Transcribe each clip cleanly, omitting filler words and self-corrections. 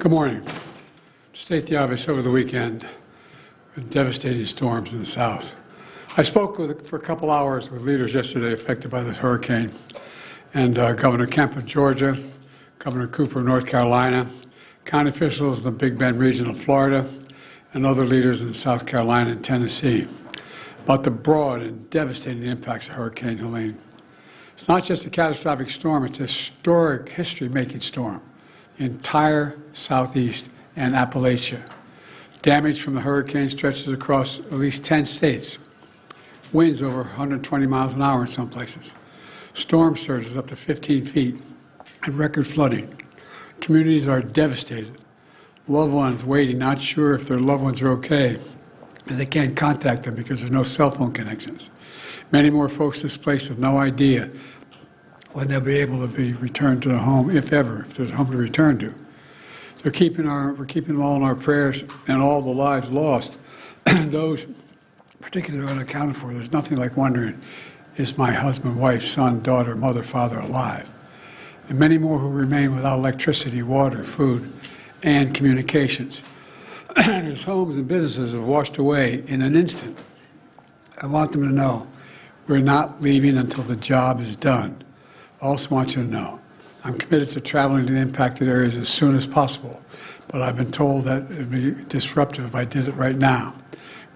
Good morning. To state the obvious, over the weekend, with devastating storms in the South. I spoke for a couple hours with leaders yesterday affected by this hurricane, and Governor Kemp of Georgia, Governor Cooper of North Carolina, county officials in the Big Bend region of Florida, and other leaders in South Carolina and Tennessee about the broad and devastating impacts of Hurricane Helene. It's not just a catastrophic storm, it's a historic, history-making storm. The entire Southeast and Appalachia. Damage from the hurricane stretches across at least 10 states. Winds over 120 miles an hour in some places. Storm surges up to 15 feet and record flooding. Communities are devastated. Loved ones waiting, not sure if their loved ones are okay, as they can't contact them because there's no cell phone connections. Many more folks displaced with no idea when they'll be able to be returned to their home, if ever, if there's a home to return to. So we're keeping them all in our prayers, and all the lives lost, and those particularly unaccounted for. There's nothing like wondering, is my husband, wife, son, daughter, mother, father alive? And many more who remain without electricity, water, food, and communications. Whose homes and businesses have washed away in an instant. I want them to know we're not leaving until the job is done. I also want you to know I'm committed to traveling to the impacted areas as soon as possible, but I've been told that it would be disruptive if I did it right now.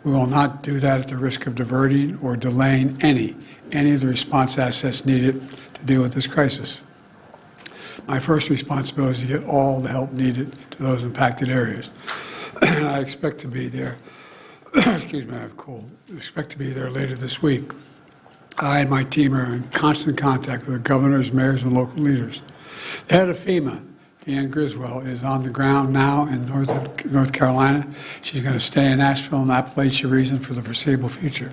We will not do that at the risk of diverting or delaying any of the response assets needed to deal with this crisis. My first responsibility is to get all the help needed to those impacted areas. And I expect to be there, excuse me, I have a cold. I expect to be there later this week. I and my team are in constant contact with the governors, mayors, and local leaders. The head of FEMA, Deanne Griswold, is on the ground now in North Carolina. She's going to stay in Asheville and Appalachia region for the foreseeable future.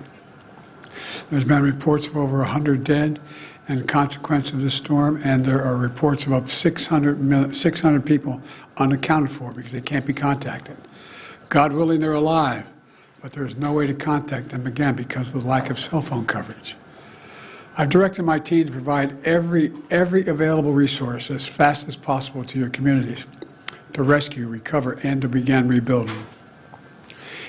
There's been reports of over 100 dead and consequence of this storm, and there are reports of up to 600 people unaccounted for because they can't be contacted. God willing, they're alive, but there's no way to contact them again because of the lack of cell phone coverage. I've directed my team to provide every available resource as fast as possible to your communities to rescue, recover, and to begin rebuilding.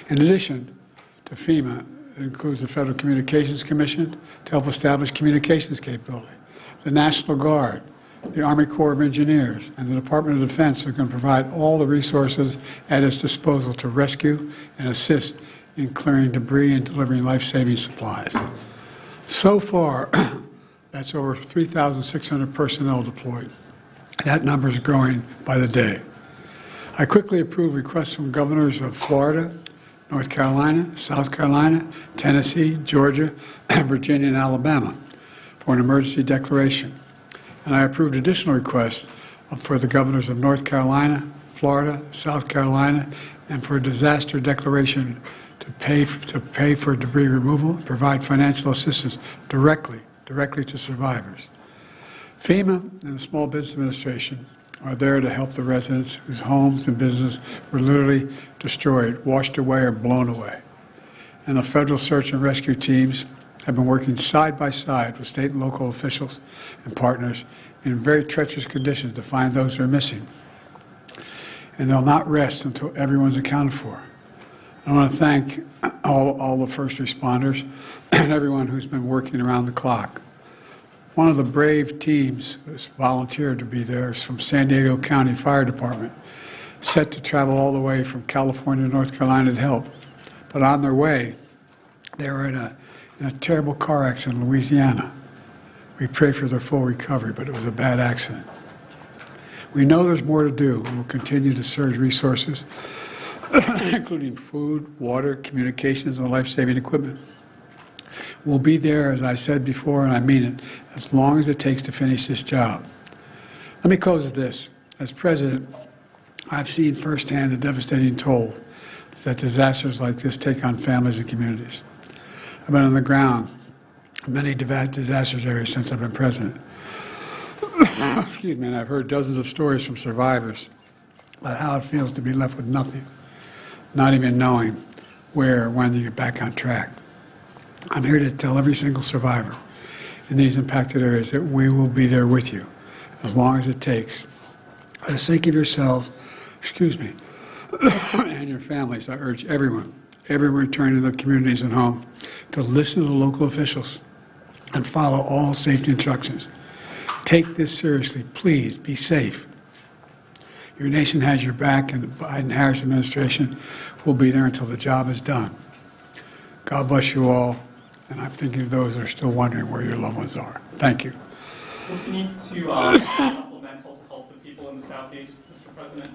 In addition to FEMA, it includes the Federal Communications Commission to help establish communications capability, the National Guard, the Army Corps of Engineers, and the Department of Defense are going to provide all the resources at its disposal to rescue and assist in clearing debris and delivering life-saving supplies. So far, that's over 3,600 personnel deployed. That number is growing by the day. I quickly approved requests from governors of Florida, North Carolina, South Carolina, Tennessee, Georgia, Virginia, and Alabama for an emergency declaration. And I approved additional requests for the governors of North Carolina, Florida, South Carolina, and for a disaster declaration to pay for debris removal and provide financial assistance directly to survivors. FEMA and the Small Business Administration are there to help the residents whose homes and businesses were literally destroyed, washed away, or blown away. And the federal search and rescue teams have been working side by side with state and local officials and partners in very treacherous conditions to find those who are missing. And they'll not rest until everyone's accounted for. I want to thank all the first responders and everyone who's been working around the clock. One of the brave teams who's volunteered to be there is from San Diego County Fire Department, set to travel all the way from California to North Carolina to help. But on their way, they were in a terrible car accident in Louisiana. We pray for their full recovery, but it was a bad accident. We know there's more to do, and we'll continue to surge resources, including food, water, communications, and life-saving equipment. We'll be there, as I said before, and I mean it, as long as it takes to finish this job. Let me close with this. As president, I've seen firsthand the devastating toll that disasters like this take on families and communities. I've been on the ground in many disaster areas since I've been president. Excuse me, and I've heard dozens of stories from survivors about how it feels to be left with nothing, not even knowing where or when to get back on track. I'm here to tell every single survivor in these impacted areas that we will be there with you as long as it takes. For the sake of yourselves excuse me, and your families. I urge everyone returning to their communities and home to listen to local officials and follow all safety instructions. Take this seriously. Please be safe. Your nation has your back, and the Biden-Harris administration will be there until the job is done. God bless you all, and I'm thinking of those that are still wondering where your loved ones are. Thank you. We need to supplemental to help the people in the Southeast, Mr. President.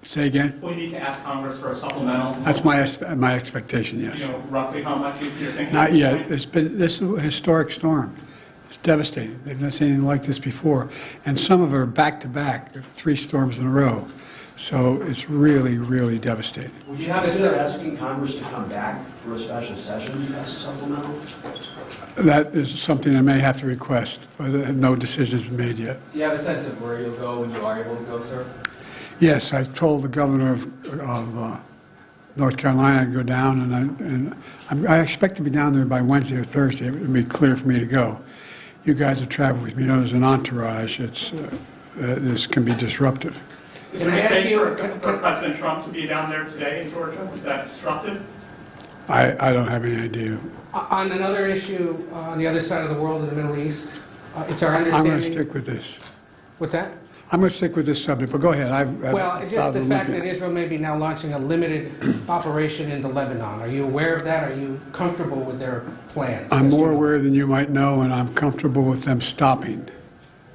Say again? We need to ask Congress for a supplemental. That's my expectation, yes. You know, roughly how much you're thinking? Not yet. This is a historic storm. It's devastating. They've never seen anything like this before. And some of them are back-to-back, 3 storms in a row. So it's really, really devastating. Would you consider asking Congress to come back for a special session to pass a supplemental? That is something I may have to request, but no decision's been made yet. Do you have a sense of where you'll go when you are able to go, sir? Yes, I told the governor of North Carolina to go down, and I expect to be down there by Wednesday or Thursday. It would be clear for me to go. You guys have traveled with me. You know, there's an entourage. This can be disruptive. Is there a mistake for President Trump to be down there today in Georgia? Is that disruptive? I don't have any idea. On another issue, on the other side of the world in the Middle East, it's our understanding... I'm going to stick with this. What's that? I'm going to stick with this subject, but go ahead. Well, it's just the fact that Israel may be now launching a limited operation into Lebanon. Are you aware of that? Are you comfortable with their plans? I'm more aware than you might know, and I'm comfortable with them stopping.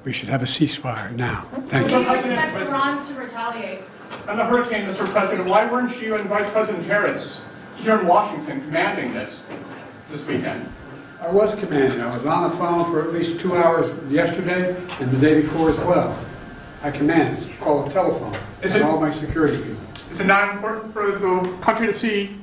We should have a ceasefire now. Thank Do you. you expect Iran to retaliate? On the hurricane, Mr. President, why weren't you and Vice President Harris here in Washington commanding this weekend? I was commanding. I was on the phone for at least 2 hours yesterday and the day before as well. I commanded. It's called a telephone. Is it- And all my security people. Is it not important for the country to see